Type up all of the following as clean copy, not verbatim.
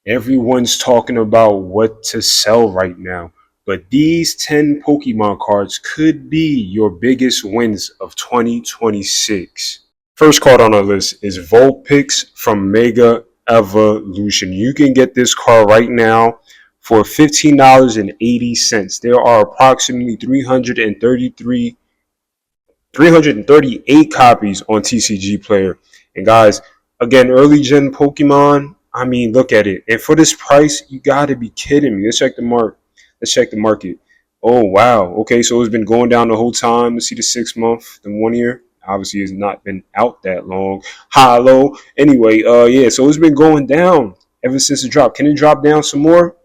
Everyone's talking about what to sell right now, but these 10 Pokemon cards could be your biggest wins of 2026. First card on our list is Vulpix from Mega Evolution. You can get this card right now for $15.80. There are approximately 338 copies on TCG Player. And guys, again, early gen Pokemon, I mean, look at it. And for this price, you gotta be kidding me. Let's check the mark. Let's check the market. Oh wow. Okay, so it's been going down the whole time. Let's see the 6 month, the 1 year. Obviously, it's not been out that long. High, low. Anyway, yeah. So it's been going down ever since it dropped. Can it drop down some more?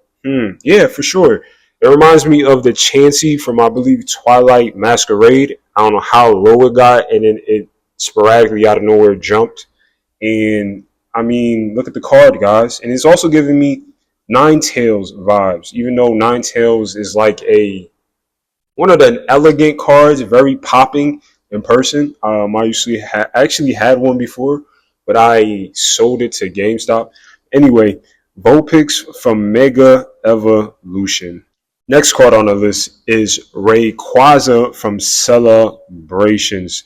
Yeah, for sure. It reminds me of the Chansey from, I believe, Twilight Masquerade. I don't know how low it got, and then it sporadically out of nowhere jumped. And I mean, look at the card, guys. And it's also giving me Ninetales vibes, even though Ninetales is like one of the elegant cards, very popping in person. I actually had one before, but I sold it to GameStop. Anyway, Vulpix from Mega Evolution. Next card on the list is Rayquaza from Celebrations.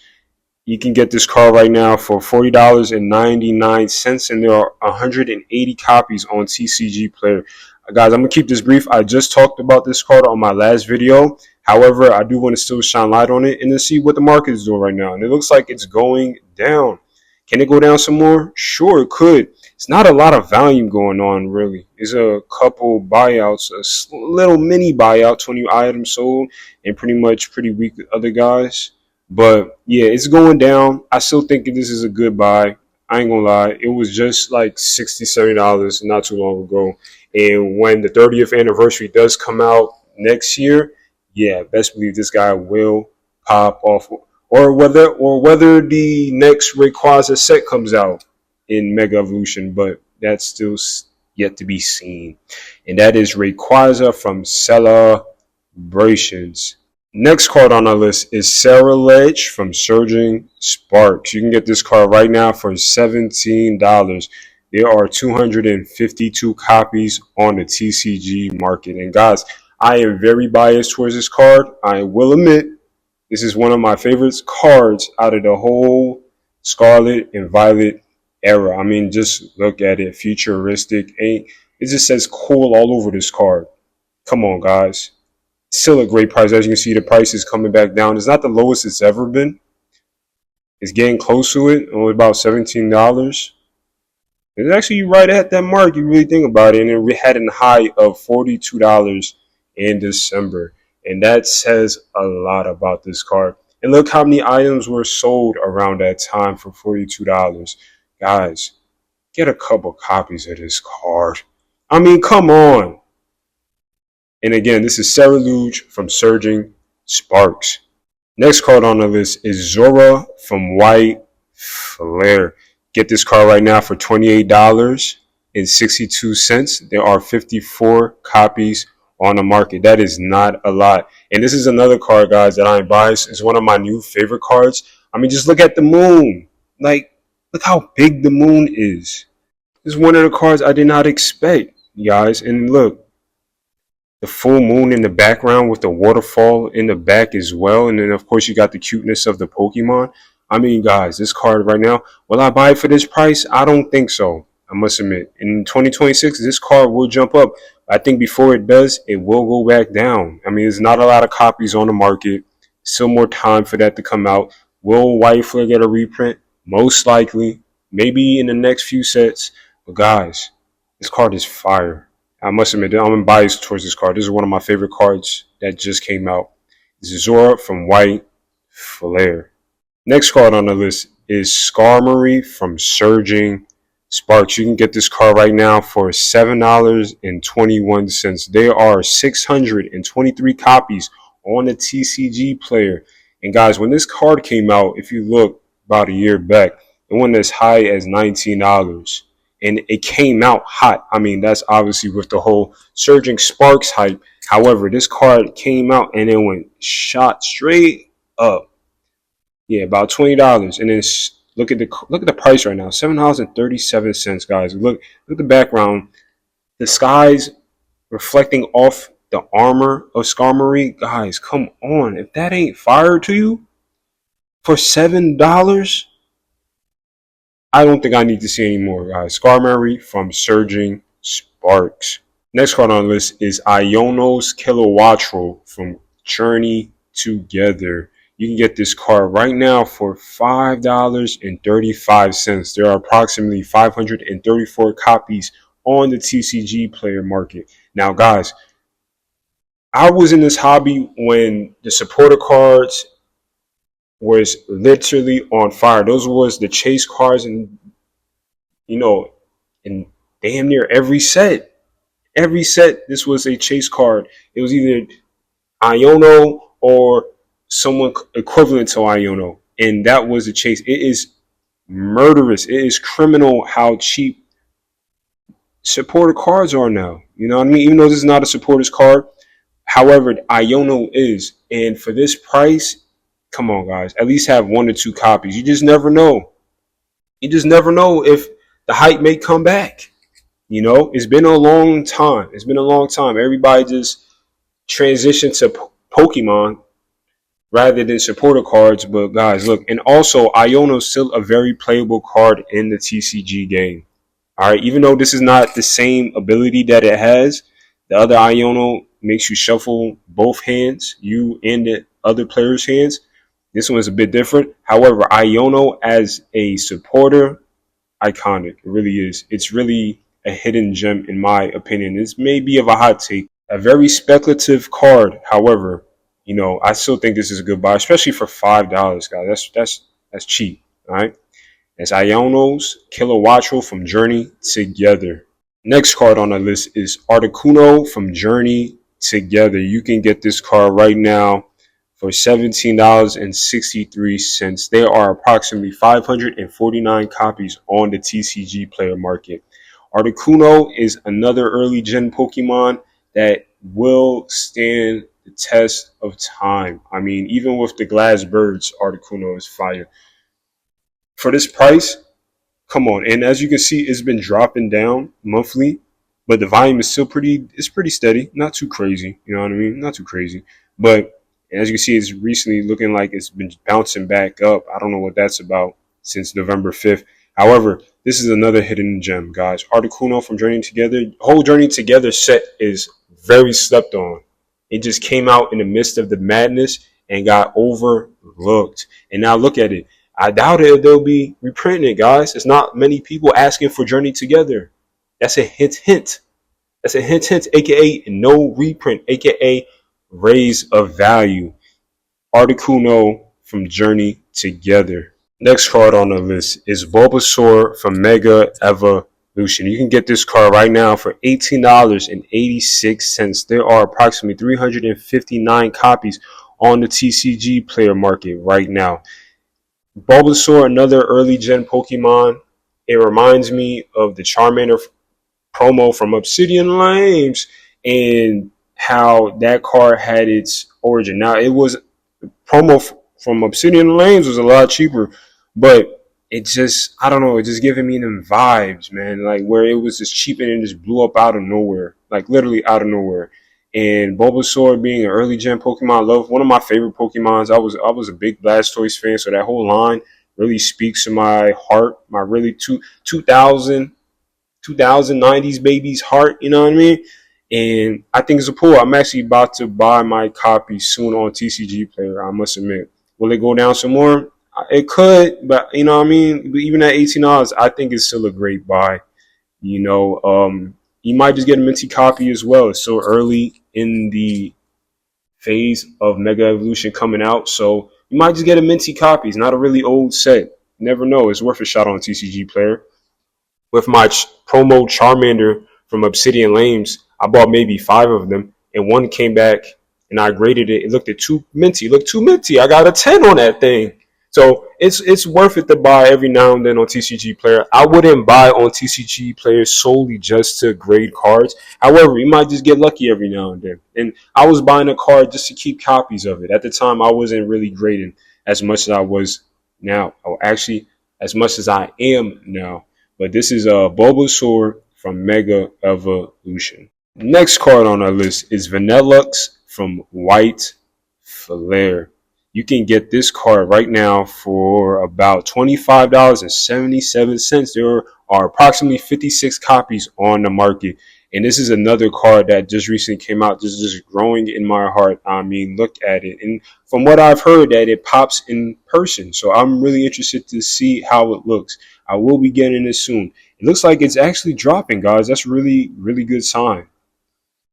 You can get this card right now for $40.99, and there are 180 copies on TCG Player. Guys, I'm going to keep this brief. I just talked about this card on my last video. However, I do want to still shine light on it and to see what the market is doing right now. And it looks like it's going down. Can it go down some more? Sure, it could. It's not a lot of volume going on, really. There's a couple buyouts, a little mini buyout, 20 items sold, and pretty weak with other guys. But yeah, it's going down. I still think this is a good buy. I ain't gonna lie. It was just like $60, $70 not too long ago. And when the 30th anniversary does come out next year, yeah, best believe this guy will pop off. Or whether the next Rayquaza set comes out in Mega Evolution, but that's still yet to be seen. And that is Rayquaza from Celebrations. Next card on our list is Ledge from Surging Sparks. You can get this card right now for $17. There are 252 copies on the TCG market. And guys, I am very biased towards this card. I will admit, this is one of my favorite cards out of the whole Scarlet and Violet era. I mean, just look at it. Futuristic. It just says cool all over this card. Come on, guys. Still a great price. As you can see, the price is coming back down. It's not the lowest it's ever been. It's getting close to it, only about $17. It's actually right at that mark. You really think about it, and it had a high of $42 in December, and that says a lot about this card. And look how many items were sold around that time for $42. Guys, get a couple copies of this card. I mean, come on. And again, this is Luge from Surging Sparks. Next card on the list is Zora from White Flare. Get this card right now for $28.62. There are 54 copies on the market. That is not a lot. And this is another card, guys, that I'm biased. It's one of my new favorite cards. I mean, just look at the moon. Like, look how big the moon is. This is one of the cards I did not expect, guys. And look, the full moon in the background with the waterfall in the back as well. And then, of course, you got the cuteness of the Pokemon. I mean, guys, this card right now, will I buy it for this price? I don't think so. I must admit. In 2026, this card will jump up. I think before it does, it will go back down. I mean, there's not a lot of copies on the market. Still more time for that to come out. Will White Flare get a reprint? Most likely. Maybe in the next few sets. But, guys, this card is fire. I must admit, I'm biased towards this card. This is one of my favorite cards that just came out. This is Zora from White Flare. Next card on the list is Skarmory from Surging Sparks. You can get this card right now for $7.21. There are 623 copies on the TCG Player. And guys, when this card came out, if you look about a year back, it went as high as $19. And it came out hot. I mean, that's obviously with the whole Surging Sparks hype. However, this card came out and it went shot straight up. Yeah, about $20. And then look at the price right now, $7.37, guys. Look at the background. The skies reflecting off the armor of Skarmory. Guys, come on. If that ain't fire to you for $7, I don't think I need to see any more, guys. Skarmory from Surging Sparks. Next card on the list is Iono's Kilowattrel from Journey Together. You can get this card right now for $5.35. There are approximately 534 copies on the TCG player market. Now, guys, I was in this hobby when the supporter cards was literally on fire. Those was the chase cards, and in damn near every set. Every set, this was a chase card. It was either Iono or someone equivalent to Iono, and that was the chase. It is murderous. It is criminal how cheap supporter cards are now. You know what I mean? Even though this is not a supporter's card, however, Iono is, and for this price, come on, guys, at least have 1 or 2 copies. You just never know. You just never know if the hype may come back. It's been a long time. It's been a long time. Everybody just transitioned to Pokemon rather than supporter cards. But guys, look, and also Iono is still a very playable card in the TCG game. All right, even though this is not the same ability that it has, the other Iono makes you shuffle both hands, you and the other player's hands. This one is a bit different. However, Iono as a supporter, iconic. It really is. It's really a hidden gem in my opinion. This may be of a hot take. A very speculative card. However, I still think this is a good buy, especially for $5, guys. That's cheap. All right. That's Iono's Kilowattrel from Journey Together. Next card on the list is Articuno from Journey Together. You can get this card right now for $17.63. There are approximately 549 copies on the TCG player market. Articuno is another early gen Pokemon that will stand the test of time. I mean, even with the glass birds, Articuno is fire. For this price, come on. And as you can see, it's been dropping down monthly, but the volume is still pretty steady. Not too crazy. You know what I mean? Not too crazy. But as you can see, it's recently looking like it's been bouncing back up. I don't know what that's about since November 5th. However, this is another hidden gem, guys. Articuno from Journey Together. The whole Journey Together set is very slept on. It just came out in the midst of the madness and got overlooked. And now look at it. I doubt if they'll be reprinting it, guys. It's not many people asking for Journey Together. That's a hint. That's a hint, aka no reprint, aka raise of value. Articuno from Journey Together. Next card on the list is Bulbasaur from Mega Evolution. You can get this card right now for $18.86. There are approximately 359 copies on the TCG player market right now. Bulbasaur, another early gen Pokemon. It reminds me of the Charmander promo from Obsidian Lanes and how that card had its origin. Now, it was promo from Obsidian Lanes was a lot cheaper, but it just, I don't know, it just giving me them vibes, man, like where it was just cheap and it just blew up out of nowhere, like literally out of nowhere. And Bulbasaur being an early gen Pokemon, I love, one of my favorite Pokemons. I was a big Blastoise fan, so that whole line really speaks to my heart, my really 2090s baby's heart, you know what I mean? And I think it's a pull. I'm actually about to buy my copy soon on TCG Player, I must admit. Will it go down some more? It could, but you know what I mean? Even at $18, I think it's still a great buy. You might just get a minty copy as well. It's so early in the phase of Mega Evolution coming out, so you might just get a minty copy. It's not a really old set. You never know. It's worth a shot on TCG Player. With my promo Charmander from Obsidian Lanes, I bought maybe 5 of them, and one came back, and I graded it. It looked at too minty. It looked too minty. I got a 10 on that thing. So it's worth it to buy every now and then on TCG Player. I wouldn't buy on TCG Player solely just to grade cards. However, you might just get lucky every now and then. And I was buying a card just to keep copies of it. At the time, I wasn't really grading as much as I was now. Or actually, as much as I am now. But this is Bulbasaur from Mega Evolution. Next card on our list is Vanillux from White Flare. You can get this card right now for about $25.77. There are approximately 56 copies on the market. And this is another card that just recently came out, just growing in my heart. I mean, look at it. And from what I've heard, that it pops in person. So I'm really interested to see how it looks. I will be getting it soon. It looks like it's actually dropping, guys. That's really, really good sign.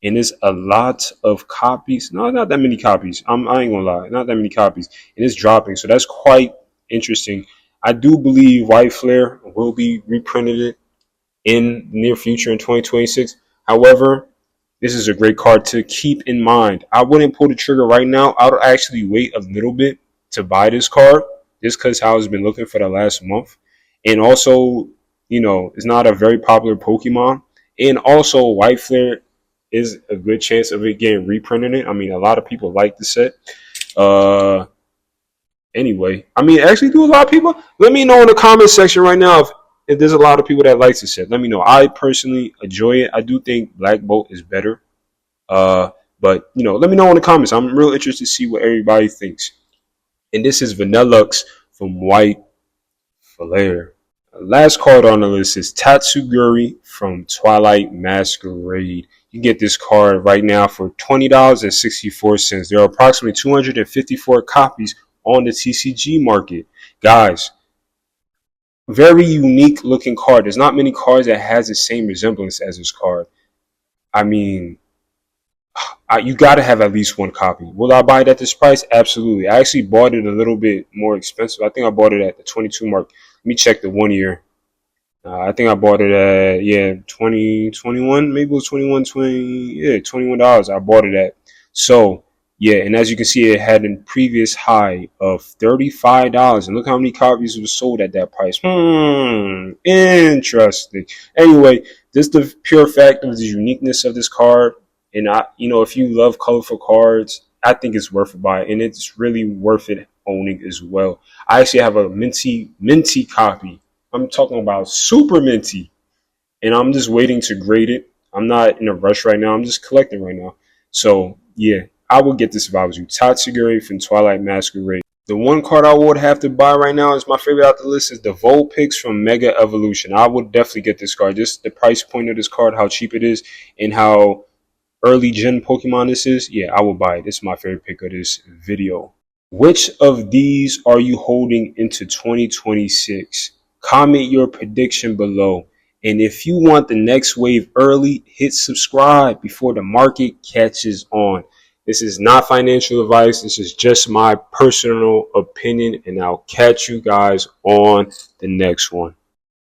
And it's a lot of copies. No, not that many copies. I ain't gonna lie, not that many copies. And it's dropping, so that's quite interesting. I do believe White Flare will be reprinted in the near future in 2026. However, this is a great card to keep in mind. I wouldn't pull the trigger right now. I would actually wait a little bit to buy this card, just because how it's been looking for the last month. And also, it's not a very popular Pokemon. And also, White Flare is a good chance of it getting reprinted. I mean, a lot of people like the set. Anyway, I mean, actually, do a lot of people? Let me know in the comment section right now if there's a lot of people that likes the set. Let me know. I personally enjoy it. I do think Black Bolt is better. But let me know in the comments. I'm real interested to see what everybody thinks. And this is Vanillux from White Flare. Last card on the list is Tatsuguri from Twilight Masquerade. You get this card right now for $20.64. There are approximately 254 copies on the TCG market. Guys, very unique looking card. There's not many cards that has the same resemblance as this card. I mean, you got to have at least one copy. Will I buy it at this price? Absolutely. I actually bought it a little bit more expensive. I think I bought it at the 22 mark. Let me check the 1 year. I think I bought it at 2021, maybe it was 21, $21. I bought it at. So and as you can see, it had a previous high of $35, and look how many copies were sold at that price. Interesting. Anyway, just the pure fact of the uniqueness of this card, and if you love colorful cards, I think it's worth a buy, and it's really worth it owning as well. I actually have a minty copy. I'm talking about super minty, and I'm just waiting to grade it. I'm not in a rush right now. I'm just collecting right now. So I would get this if I was you. Tatsuguri from Twilight Masquerade. The one card I would have to buy right now is my favorite out the list is the Vulpix from Mega Evolution. I would definitely get this card. Just the price point of this card, how cheap it is, and how early gen Pokemon this is. I will buy it. This is my favorite pick of this video. Which of these are you holding into 2026? Comment your prediction below. And if you want the next wave early, hit subscribe before the market catches on. This is not financial advice. This is just my personal opinion, and I'll catch you guys on the next one.